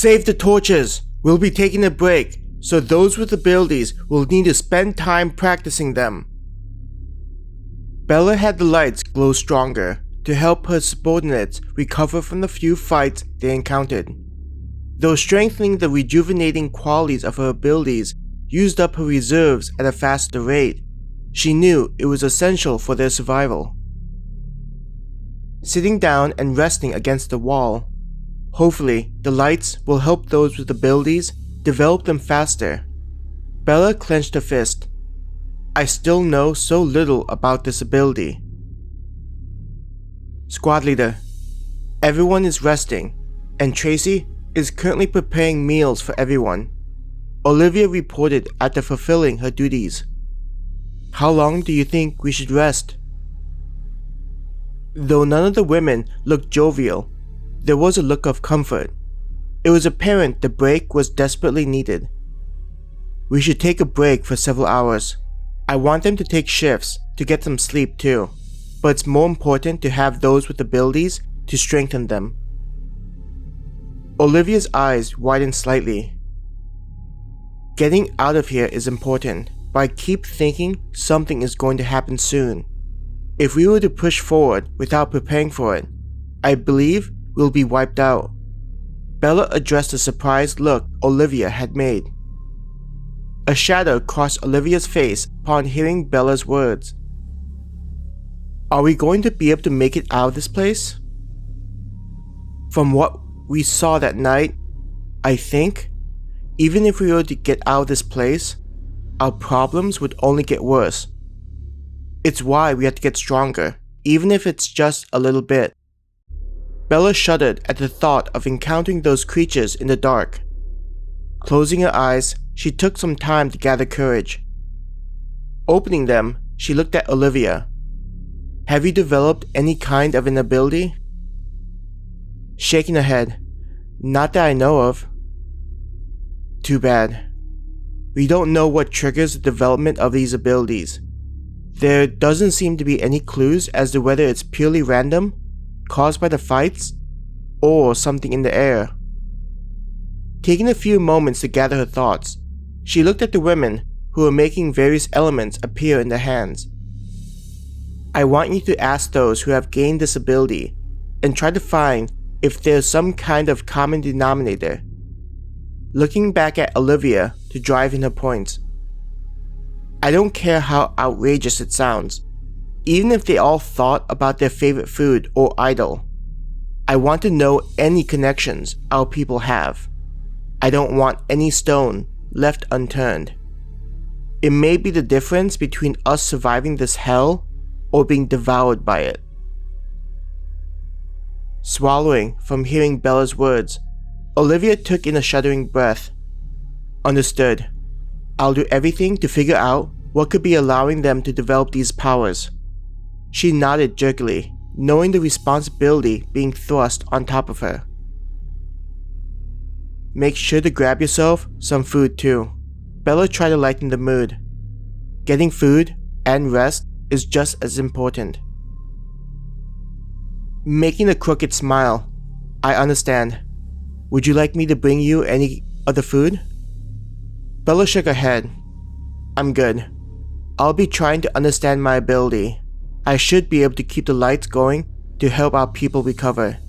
Save the torches! We'll be taking a break, so those with abilities will need to spend time practicing them. Bella had the lights glow stronger to help her subordinates recover from the few fights they encountered. Though strengthening the rejuvenating qualities of her abilities used up her reserves at a faster rate, she knew it was essential for their survival. Sitting down and resting against the wall, hopefully the lights will help those with abilities develop them faster. Bella clenched her fist. I still know so little about this ability. Squad leader, everyone is resting, and Tracy is currently preparing meals for everyone. Olivia reported after fulfilling her duties. How long do you think we should rest? Though none of the women looked jovial, there was a look of comfort. It was apparent the break was desperately needed. We should take a break for several hours. I want them to take shifts to get some sleep too, but it's more important to have those with abilities to strengthen them. Olivia's eyes widened slightly. Getting out of here is important, but I keep thinking something is going to happen soon. If we were to push forward without preparing for it, I believe we'll be wiped out. Bella addressed the surprised look Olivia had made. A shadow crossed Olivia's face upon hearing Bella's words. Are we going to be able to make it out of this place? From what we saw that night, I think, even if we were to get out of this place, our problems would only get worse. It's why we have to get stronger, even if it's just a little bit. Bella shuddered at the thought of encountering those creatures in the dark. Closing her eyes, she took some time to gather courage. Opening them, she looked at Olivia. Have you developed any kind of an ability? Shaking her head. Not that I know of. Too bad. We don't know what triggers the development of these abilities. There doesn't seem to be any clues as to whether it's purely random, caused by the fights, or something in the air. Taking a few moments to gather her thoughts, she looked at the women who were making various elements appear in their hands. I want you to ask those who have gained this ability and try to find if there's some kind of common denominator. Looking back at Olivia to drive in her points. I don't care how outrageous it sounds, even if they all thought about their favorite food or idol. I want to know any connections our people have. I don't want any stone left unturned. It may be the difference between us surviving this hell or being devoured by it. Swallowing from hearing Bella's words, Olivia took in a shuddering breath. Understood. I'll do everything to figure out what could be allowing them to develop these powers. She nodded jerkily, knowing the responsibility being thrust on top of her. Make sure to grab yourself some food too. Bella tried to lighten the mood. Getting food and rest is just as important. Making a crooked smile. I understand. Would you like me to bring you any other food? Bella shook her head. I'm good. I'll be trying to understand my ability. I should be able to keep the lights going to help our people recover.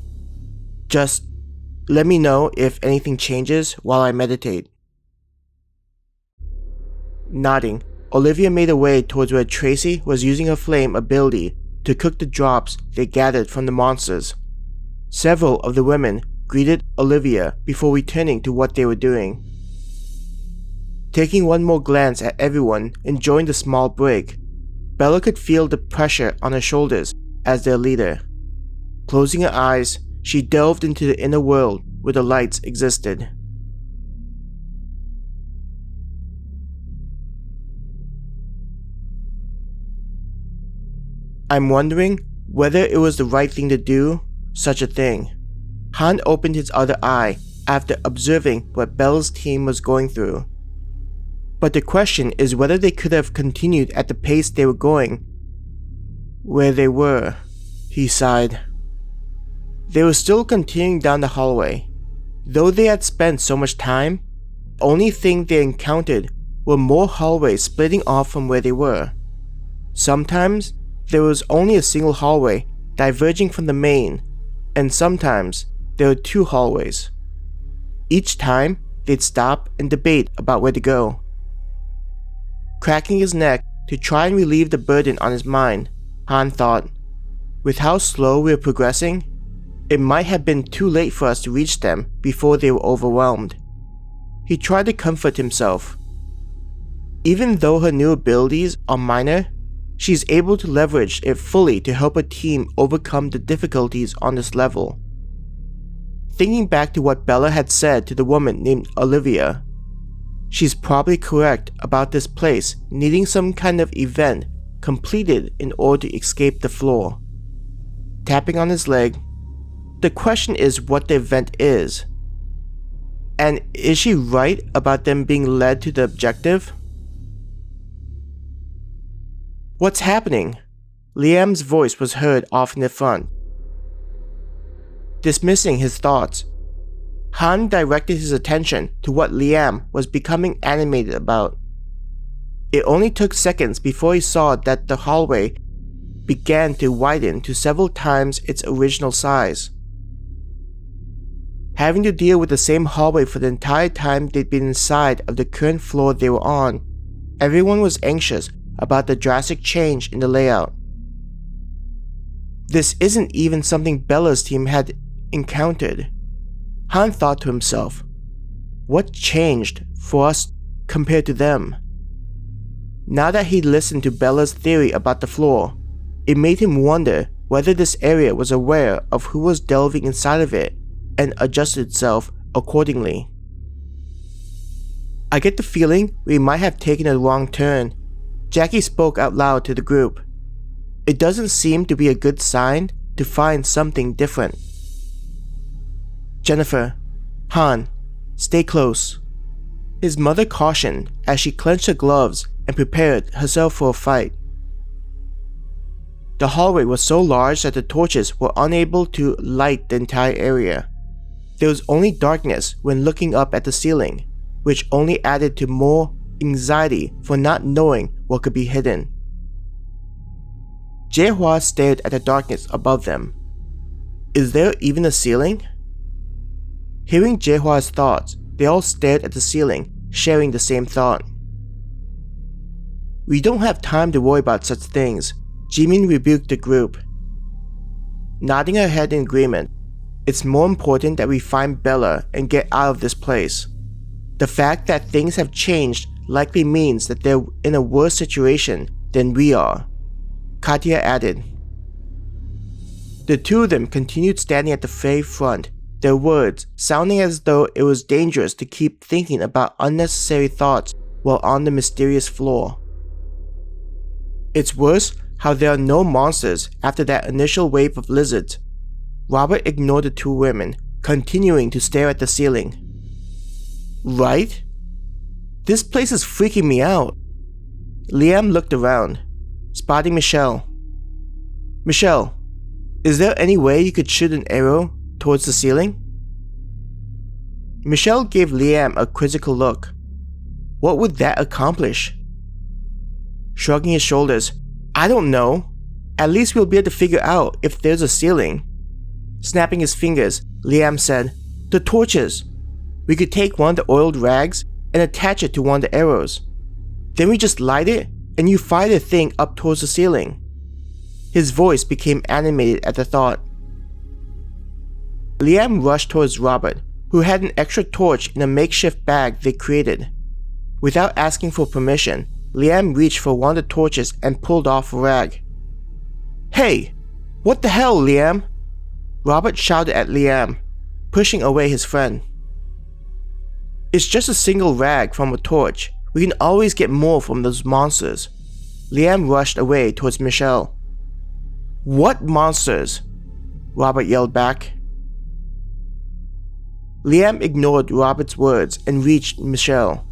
Just let me know if anything changes while I meditate. Nodding, Olivia made her way towards where Tracy was using her flame ability to cook the drops they gathered from the monsters. Several of the women greeted Olivia before returning to what they were doing. Taking one more glance at everyone enjoying the small break, Bella could feel the pressure on her shoulders as their leader. Closing her eyes, she delved into the inner world where the lights existed. I'm wondering whether it was the right thing to do such a thing. Han opened his other eye after observing what Bella's team was going through. But the question is whether they could have continued at the pace they were going. Where they were, he sighed. They were still continuing down the hallway. Though they had spent so much time, the only thing they encountered were more hallways splitting off from where they were. Sometimes there was only a single hallway diverging from the main, and sometimes there were 2 hallways. Each time, they'd stop and debate about where to go. Cracking his neck to try and relieve the burden on his mind, Han thought, with how slow we were progressing, it might have been too late for us to reach them before they were overwhelmed. He tried to comfort himself. Even though her new abilities are minor, she's able to leverage it fully to help her team overcome the difficulties on this level. Thinking back to what Bella had said to the woman named Olivia, she's probably correct about this place needing some kind of event completed in order to escape the floor. Tapping on his leg, the question is what the event is. And is she right about them being led to the objective? What's happening? Liam's voice was heard off in the front. Dismissing his thoughts, Han directed his attention to what Liam was becoming animated about. It only took seconds before he saw that the hallway began to widen to several times its original size. Having to deal with the same hallway for the entire time they'd been inside of the current floor they were on, everyone was anxious about the drastic change in the layout. This isn't even something Bella's team had encountered. Han thought to himself, what changed for us compared to them? Now that he'd listened to Bella's theory about the floor, it made him wonder whether this area was aware of who was delving inside of it and adjusted itself accordingly. I get the feeling we might have taken a wrong turn. Jackie spoke out loud to the group. It doesn't seem to be a good sign to find something different. Jennifer, Han, stay close. His mother cautioned as she clenched her gloves and prepared herself for a fight. The hallway was so large that the torches were unable to light the entire area. There was only darkness when looking up at the ceiling, which only added to more anxiety for not knowing what could be hidden. Jaehua stared at the darkness above them. Is there even a ceiling? Hearing Jaehua's thoughts, they all stared at the ceiling, sharing the same thought. We don't have time to worry about such things, Jimin rebuked the group. Nodding her head in agreement, it's more important that we find Bella and get out of this place. The fact that things have changed likely means that they're in a worse situation than we are, Katya added. The two of them continued standing at the very front, their words sounding as though it was dangerous to keep thinking about unnecessary thoughts while on the mysterious floor. It's worse how there are no monsters after that initial wave of lizards. Robert ignored the two women, continuing to stare at the ceiling. Right? This place is freaking me out. Liam looked around, spotting Michelle. Michelle, is there any way you could shoot an arrow towards the ceiling? Michelle gave Liam a quizzical look. What would that accomplish? Shrugging his shoulders, I don't know. At least we'll be able to figure out if there's a ceiling. Snapping his fingers, Liam said, The torches. We could take one of the oiled rags and attach it to one of the arrows. Then we just light it and you fire the thing up towards the ceiling. His voice became animated at the thought. Liam rushed towards Robert, who had an extra torch in a makeshift bag they created. Without asking for permission, Liam reached for one of the torches and pulled off a rag. Hey! What the hell, Liam? Robert shouted at Liam, pushing away his friend. It's just a single rag from a torch. We can always get more from those monsters. Liam rushed away towards Michelle. What monsters? Robert yelled back. Liam ignored Robert's words and reached Michelle.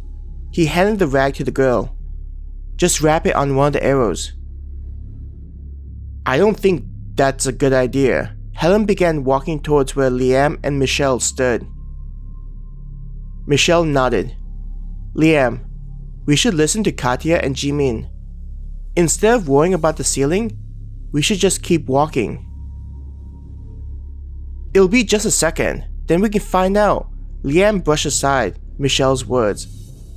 He handed the rag to the girl. Just wrap it on one of the arrows. I don't think that's a good idea. Helen began walking towards where Liam and Michelle stood. Michelle nodded. Liam, we should listen to Katya and Jimin. Instead of worrying about the ceiling, we should just keep walking. It'll be just a second, then we can find out. Liam brushed aside Michelle's words.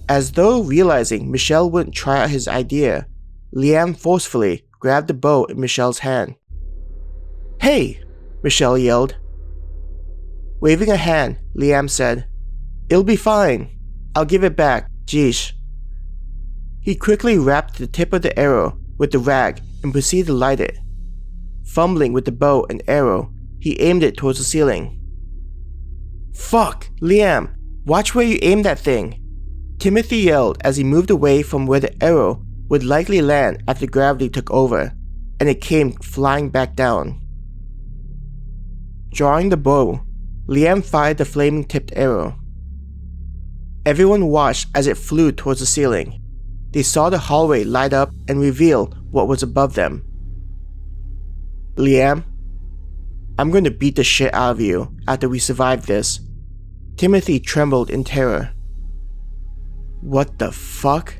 As though realizing Michelle wouldn't try out his idea, Liam forcefully grabbed the bow in Michelle's hand. Hey! Michelle yelled. Waving a hand, Liam said, It'll be fine. I'll give it back, jeesh. He quickly wrapped the tip of the arrow with the rag and proceeded to light it. Fumbling with the bow and arrow, he aimed it towards the ceiling. Fuck! Liam! Watch where you aim that thing! Timothy yelled as he moved away from where the arrow would likely land after gravity took over, and it came flying back down. Drawing the bow, Liam fired the flaming tipped arrow. Everyone watched as it flew towards the ceiling. They saw the hallway light up and reveal what was above them. Liam, I'm going to beat the shit out of you after we survive this. Timothy trembled in terror. What the fuck?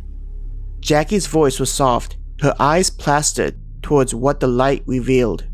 Jackie's voice was soft, her eyes plastered towards what the light revealed.